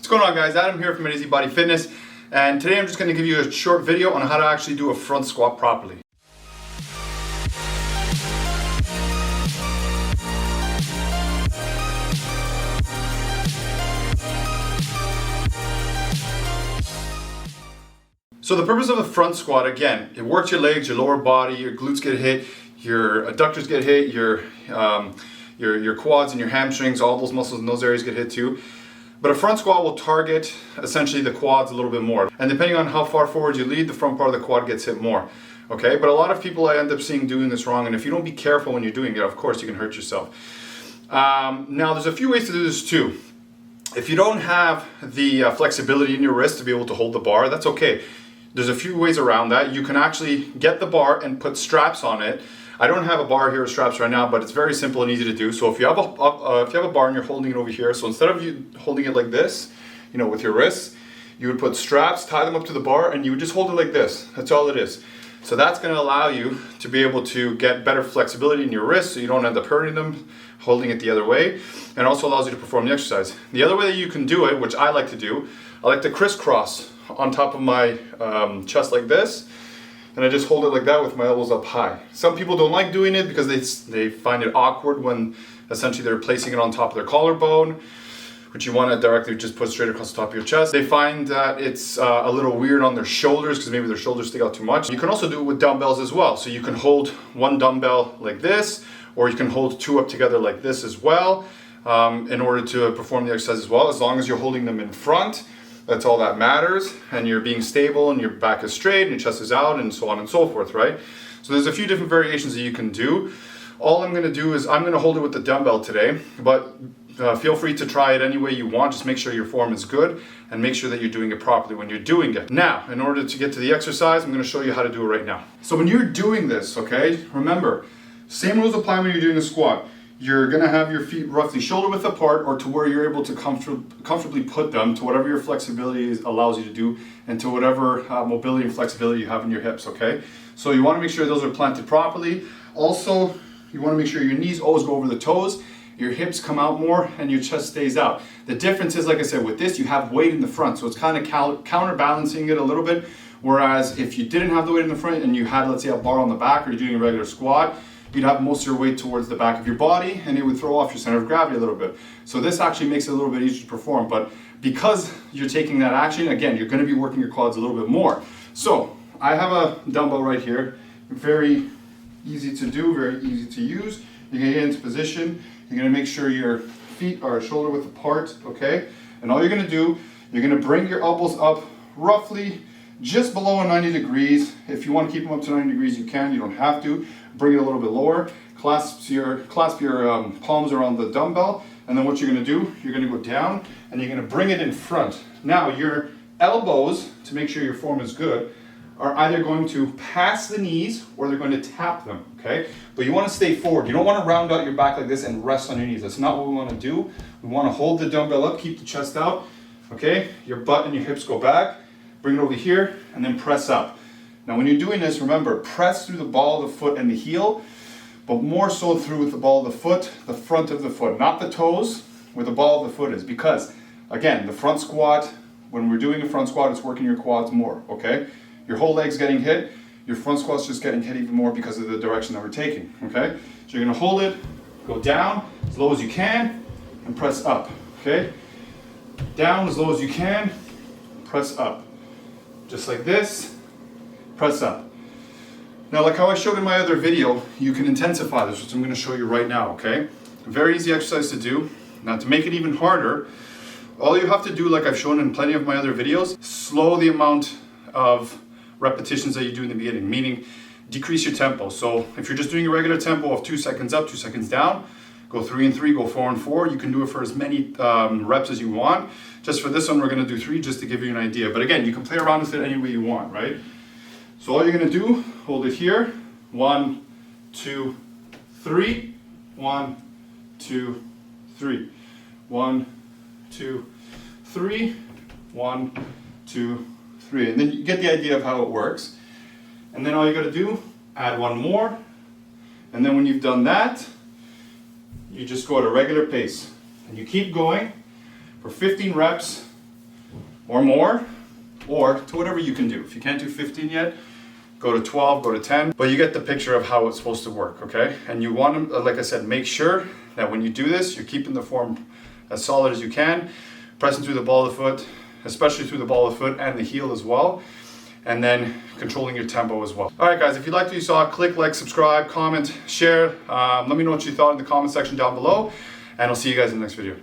What's going on, guys? Adam here from AtoZbodyfitness, and today I'm just going to give you a short video on how to actually do a front squat properly. So the purpose of the front squat, again, it works your legs, your lower body, your glutes get hit, your adductors get hit, your quads and your hamstrings, all those muscles in those areas get hit too. But a front squat will target essentially the quads a little bit more. And depending on how far forward you lead, the front part of the quad gets hit more. Okay, but a lot of people I end up seeing doing this wrong, and if you don't be careful when you're doing it, of course you can hurt yourself. Now there's a few ways to do this too. If you don't have the flexibility in your wrist to be able to hold the bar, that's okay. There's a few ways around that. You can actually get the bar and put straps on it. I don't have a bar here with straps right now, but it's very simple and easy to do. So if you have a bar and you're holding it over here, so instead of you holding it like this, you know, with your wrists, you would put straps, tie them up to the bar, and you would just hold it like this. That's all it is. So that's going to allow you to be able to get better flexibility in your wrists, so you don't end up hurting them, holding it the other way, and also allows you to perform the exercise. The other way that you can do it, which I like to do, I like to crisscross on top of my chest like this, and I just hold it like that with my elbows up high. Some people don't like doing it because they find it awkward when essentially they're placing it on top of their collarbone, which you want to directly just put straight across the top of your chest. They find that it's a little weird on their shoulders because maybe their shoulders stick out too much. You can also do it with dumbbells as well. So you can hold one dumbbell like this, or you can hold two up together like this as well, in order to perform the exercise as well, as long as you're holding them in front. That's all that matters, and you're being stable and your back is straight and your chest is out and so on and so forth, right? So there's a few different variations that you can do. All I'm gonna do is I'm gonna hold it with the dumbbell today, but feel free to try it any way you want. Just make sure your form is good and make sure that you're doing it properly when you're doing it. Now, in order to get to the exercise, I'm gonna show you how to do it right now. So when you're doing this, okay, remember, same rules apply when you're doing a squat. You're gonna have your feet roughly shoulder width apart, or to where you're able to comfortably put them to whatever your flexibility allows you to do, and to whatever mobility and flexibility you have in your hips, okay? So you wanna make sure those are planted properly. Also, you wanna make sure your knees always go over the toes, your hips come out more, and your chest stays out. The difference is, like I said, with this, you have weight in the front, so it's kind of counterbalancing it a little bit, whereas if you didn't have the weight in the front and you had, let's say, a bar on the back, or you're doing a regular squat, you'd have most of your weight towards the back of your body, and it would throw off your center of gravity a little bit. So this actually makes it a little bit easier to perform, but because you're taking that action, again, you're gonna be working your quads a little bit more. So I have a dumbbell right here, very easy to do, very easy to use. You're gonna get into position, you're gonna make sure your feet are shoulder width apart, okay? And all you're gonna do, you're gonna bring your elbows up roughly just below 90 degrees. If you want to keep them up to 90 degrees, you can. You don't have to. Bring it a little bit lower. Clasp your palms around the dumbbell, and then what you're going to do, you're going to go down and you're going to bring it in front. Now your elbows, to make sure your form is good, are either going to pass the knees or they're going to tap them, okay? But you want to stay forward. You don't want to round out your back like this and rest on your knees. That's not what we want to do. We want to hold the dumbbell up, keep the chest out, okay? Your butt and your hips go back. Bring it over here and then press up. Now when you're doing this, remember, press through the ball of the foot and the heel, but more so through the ball of the foot, the front of the foot, not the toes, where the ball of the foot is. Because, again, the front squat, when we're doing a front squat, it's working your quads more, okay? Your whole leg's getting hit, your front squat's just getting hit even more because of the direction that we're taking, okay? So you're gonna hold it, go down as low as you can, and press up, okay? Down as low as you can, press up. Just like this, press up. Now, like how I showed in my other video, you can intensify this, which I'm going to show you right now, okay? A very easy exercise to do. Now, to make it even harder, all you have to do, like I've shown in plenty of my other videos, slow the amount of repetitions that you do in the beginning, meaning decrease your tempo. So if you're just doing a regular tempo of 2 seconds up, 2 seconds down, go 3 and 3, go 4 and 4. You can do it for as many reps as you want. Just for this one, we're gonna do 3 just to give you an idea. But again, you can play around with it any way you want, right? So all you're gonna do, hold it here. 1, 2, 3. 1, 2, 3. 1, 2, 3. 1, 2, 3. And then you get the idea of how it works. And then all you gotta do, add one more. And then when you've done that, you just go at a regular pace and you keep going for 15 reps or more, or to whatever you can do. If you can't do 15 yet, go to 12, go to 10, but you get the picture of how it's supposed to work, okay? And you want to, like I said, make sure that when you do this, you're keeping the form as solid as you can, pressing through the ball of the foot, especially through the ball of the foot and the heel as well, and then controlling your tempo as well. All right, guys, if you liked what you saw, click like, subscribe, comment, share. Let me know what you thought in the comment section down below, and I'll see you guys in the next video.